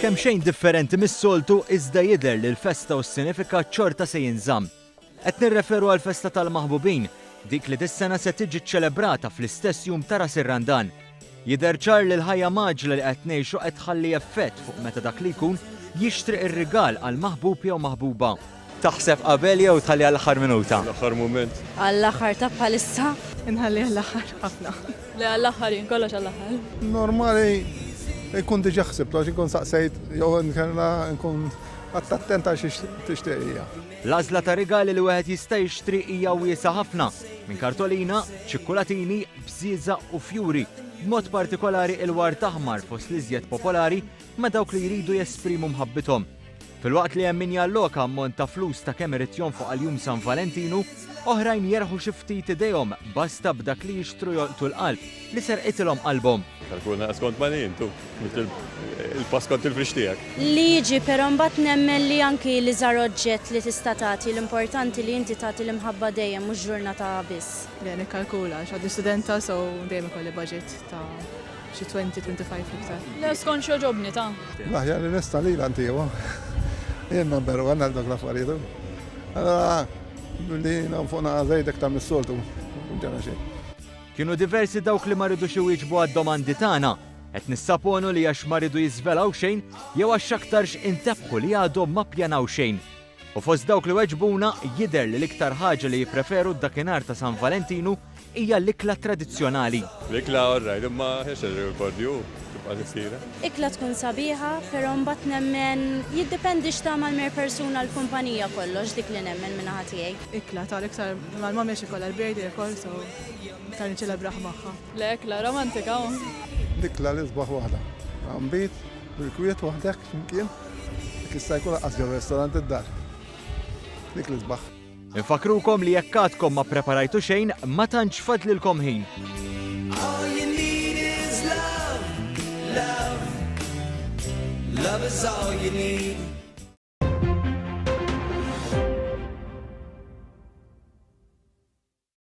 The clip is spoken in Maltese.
kemm xejn differenti mis-soltu iżda jidher li l-festa u s-sinifikat xorta se jinżamm. Qed nirreferu għal festa tal-Maħbubin, dik li dis-sena se tiġi ċċelebrata fl-istess jum ta' Ras ir-Randan. Jidher ċar li l-ħajja maġla li qed ngħixu qed tħalli effett fuq meta dak li jkun jixtri ir-rigal għal maħbub jew maħbuba. Taħseb qabel jew tħalli għall-aħħar minuta? L-aħħar mument. Għall-aħħar ta' bħalissa. Inħalli għall-aħħar ħafna. Le għall-aħħar, kollox għall-aħħar. Normali, nkun diġa ħsibt, għax nkun saqsejt, jew nkun attenta xiex tixtieqija. L-għażla ta' rigali li wieħed jista' jixtri hija wiesa ħafna, minn kartolina, ċikkulatini, bżieża u fjuri. B'mod partikolari il-wart aħmar fost l-iżjed popolari ma' dawk li jridu jesprimu mħabbithom. Filwaqt li hemm min jalloka ammont ta' flus ta' kemm irid jonfoq għal-jum San Valentinu, oħrajn jerħu xi ftit idejhom basta b'dak li jixtru jolqtu l-qalb li serqitilhom qalbhom. Kalkulna skont ma nintu, il-pass kont il-frix tiegħek. Liġi, però mbagħad nemmen li anki li żar oġġett li tista' tagħti l-importanti li inti tagħti l-imħabba dejjem mhux ġurnata biss. Bene, kalkula, x'għaddi studenta, so dejjem ikolli budget ta' xi 20-25 iktar. Le skont xi ġobni ta'. Laħja li nista' li l-antiwa. Jenna beru għanna dak l-affarijiet. Allora, li nafuna żejdek ta' mis-soltu, ġana xejn. Kienu diversi dawk li maridu xi wieġbu għad-domandi tagħna, qed nissaponu li għax maridu jiżvelaw xejn jew għax aktarx intebħu li għadhom ma ppjanaw xejn. U fost dawk li weġbuna jidher li l-iktar ħaġa li jippreferu d-dakinhar ta' San Valentinu hija l-ikla tradizzjonali. L-ikla orrajt, imma ħex il-rekordju, tibqa' tifsira. Ikla tkun sabiħa, però mbagħad nemmen jiddependi x'tagħmel mer persuna l-kumpanija kollox dik li nemmen minn ħadd tiegħi. Ikla tal-iktar mal-mamma ikollha l-birthday ukoll, so iktar niċċelebraħ magħha. Le ekla romantika. Dikla li sbaħ waħda. Għambit, bil-kwiet waħdek x'imkien, dik issa jkun laqqas ġew restorant id-dar. Dik li sbaħ. Infakrukom li jekk għadkom ma preparajtu xejn ma tantx fadlilkom ħin. All you need is love, love. Love is all you need.